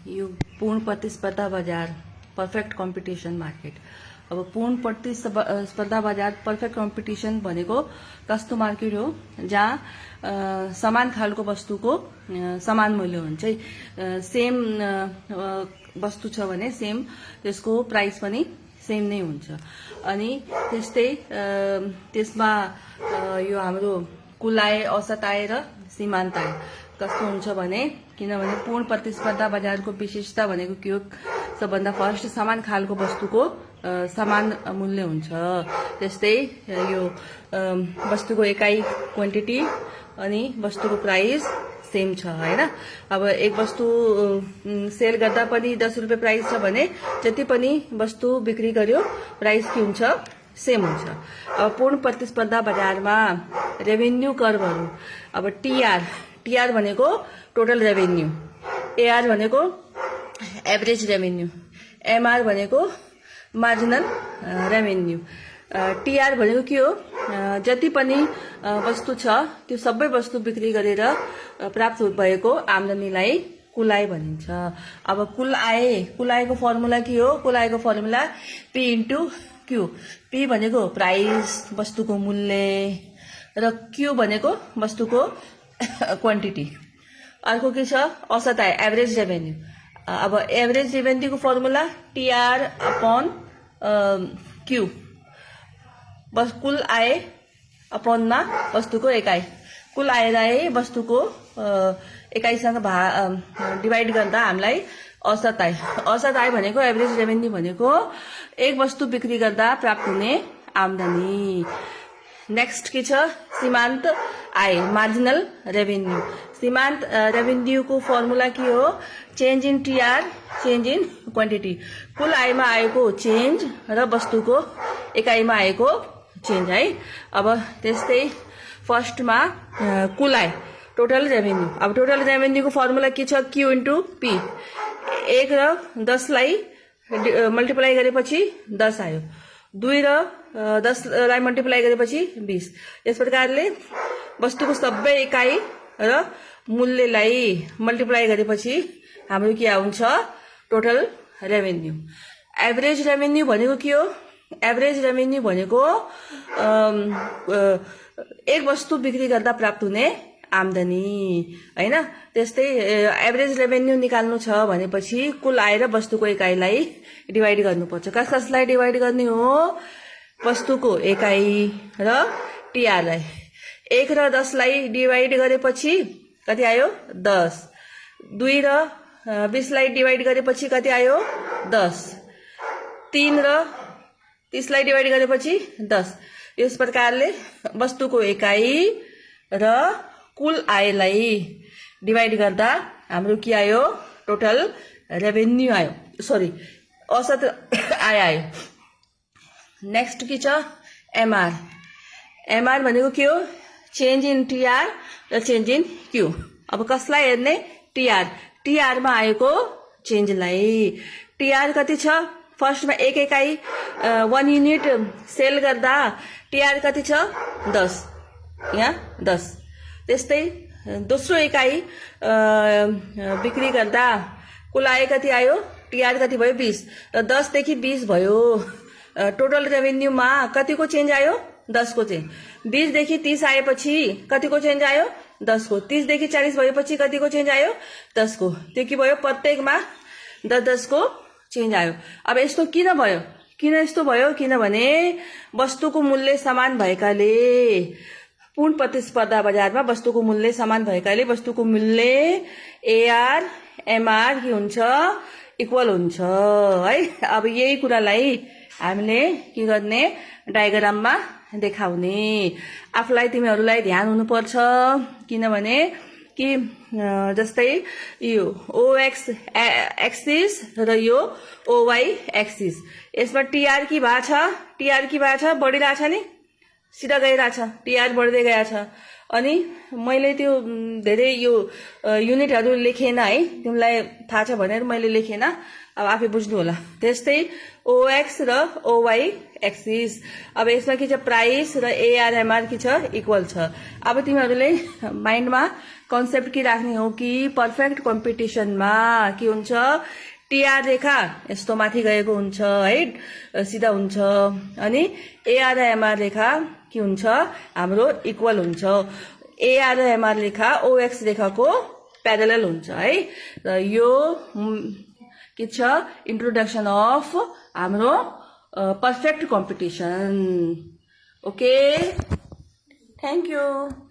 यो पूर्ण प्रतिस्पर्धा बजार पर्फेक्ट कम्पिटिसन मार्केट। अब पूर्ण प्रतिस्पर्धा बजार पर्फेक्ट कम्पिटिसन भनेको कस्तो मार्केट हो जहाँ समान खालको वस्तुको समान मूल्य हुन्छ है। सेम वस्तु छ भने सेम त्यसको प्राइस पनि सेम नै हुन्छ। अनि त्यस्तै त्यसमा यो हाम्रो कुल आय, औसत आय र सीमान्त आय कस्तो हुन्छ भने, किनभने पूर्ण प्रतिस्पर्धा बजारको विशेषता भनेको के हो, सबभन्दा फर्स्ट समान खालको वस्तुको समान मूल्य हुन्छ। त्यस्तै यो वस्तुको एकाइ क्वान्टिटी अनि वस्तुको प्राइस सेम छ हैन। अब एक वस्तु सेल गर्दा पनि 10 रुपियाँ प्राइस छ भने जति पनि वस्तु बिक्री गर्यो प्राइस के हुन्छ, सेम हुन्छ। अब पूर्ण प्रतिस्पर्धा बजारमा रेभेन्यू कर्वहरू, अब टीआर भनेको टोटल रेभेन्यू, एआर भनेको एभरेज रेभेन्यू, एमआर भनेको मार्जिनल रेभेन्यू। टीआर भनेको के हो, जति पनि वस्तु छ त्यो सबै वस्तु बिक्री गरेर प्राप्त भएको आम्दानीलाई कुल आय भनिन्छ। अब कुल आयको फर्मुला के हो, कुल आयको formula P into Q. P भनेको प्राइस, वस्तुको मूल्य, र क्यू भनेको वस्तुको क्वान्टिटी। अर्को के छ, औसत आय, एभरेज रेभेन्यू। अब एभरेज रेभेन्यूको फर्मुला टीआर अपॉन क्यू, बस कुल आय अपॉनमा वस्तुको एकाइ, कुल आयलाई वस्तुको एकाइसँग डिवाइड गर्दा हामीलाई औसत आय भनेको, एभरेज रेभेन्यू भनेको एक वस्तु बिक्री गर्दा प्राप्त हुने आम्दानी। नेक्स्ट के छ, सीमान्त आय, मार्जिनल रेभेन्यू। सीमान्त रेभेन्यूको फर्मुला के हो, change in TR, change in quantity. कुल आयमा आएको चेन्ज र वस्तुको एकाइमा आएको चेन्ज है। अब त्यस्तै फर्स्टमा कुल आय, टोटल रेभेन्यू। अब टोटल रेभेन्यूको फर्मुला के छ, क्यू इन्टु पी। 1 र 10 लाई मल्टिप्लाई गरेपछि 10 आयो, 2 र 10 लाई मल्टिप्लाई गरेपछि 20। यस प्रकारले वस्तुको सबै एकाइ र मूल्यलाई मल्टिप्लाई गरेपछि हाम्रो के आउँछ, टोटल रेभेन्यू। एभरेज रेभेन्यू भनेको के हो, एभरेज रेभेन्यू भनेको एक वस्तु बिक्री गर्दा प्राप्त हुने आम्दानी हैन। त्यस्तै एभरेज रेभेन्यू निकाल्नु छ भनेपछि कुल आय र वस्तुको एकाइलाई डिवाइड गर्नुपर्छ। कसलाई डिवाइड गर्ने हो, वस्तुको एकाइ र टीआरलाई। 1 र 10 लाई डिवाइड गरेपछि कति आयो, 10। 2 र 20 लाई डिवाइड गरेपछि कति आयो, 10। 3 र 30 लाई डिवाइड गरेपछि 10। यस प्रकारले वस्तुको एकाइ र कुल आयलाई डिवाइड गर्दा हाम्रो के आयो, टोटल रेभेन्यू आयो, सरी औसत आय आयो। नेक्स्ट के छ, एमआर। एमआर भनेको के हो, चेन्ज इन टीआर र चेन्ज इन क्यू। अब कसलाई हेर्ने, टीआरमा आएको चेन्जलाई। टीआर कति छ, फर्स्टमा एक एकाइ 1 युनिट सेल गर्दा टीआर कति छ, 10, यहाँ 10। त्यस्तै दोस्रो एकाइ बिक्री गर्दा कुल आय कति आयो, टीआर कति भयो, 20, र 10 देखि 20 भयो। टोटल रेभेन्यूमा कतिको चेन्ज आयो, 10 को चेन्ज। 20 देखि 30 आएपछि कतिको चेन्ज आयो, 10 को। 30 देखि 40 भएपछि कतिको चेन्ज आयो, 10 को। त्यो के भयो, प्रत्येकमा 10 को चेन्ज आयो। अब यस्तो किन भयो, किनभने वस्तुको मूल्य समान भएकाले, पूर्ण प्रतिस्पर्धा बजारमा वस्तुको मूल्य समान भएकाले वस्तुको मूल्य एआर एमआर के हुन्छ, इक्वल हुन्छ है। अब यही कुरालाई हामीले के गर्ने, डायग्राममा देखाउने। आफूलाई तिमीहरूलाई ध्यान हुनुपर्छ, किनभने कि जस्तै यो ओएक्स एक्सिस र यो ओवाई एक्सिस, यसमा टीआर की भा छ, बढिरहेछ नि, सिधा गइरहेछ, टिआर बढ्दै गएछ। अनि मैले त्यो धेरै यो युनिटहरू लेखेन है, तिमीलाई थाहा छ भनेर मैले लेखेन, अब आफै बुझ्नु होला। त्यस्तै ओएक्स र ओवाई एक्सिस, अब यसमा के छ, प्राइस र एआरएमआर के छ, इक्वल छ। अब तिमीहरूले माइन्डमा कन्सेप्ट के राख्ने हो कि पर्फेक्ट कम्पिटिसनमा के हुन्छ, टिआर रेखा यस्तो माथि गएको हुन्छ है, सिधा हुन्छ। अनि एआर र एमआर रेखा के हुन्छ, हाम्रो इक्वल हुन्छ। एआर र एमआर रेखा ओएक्स रेखाको प्यारलल हुन्छ है। र यो के छ, इन्ट्रोडक्सन अफ हाम्रो perfect competition. Okay, thank you.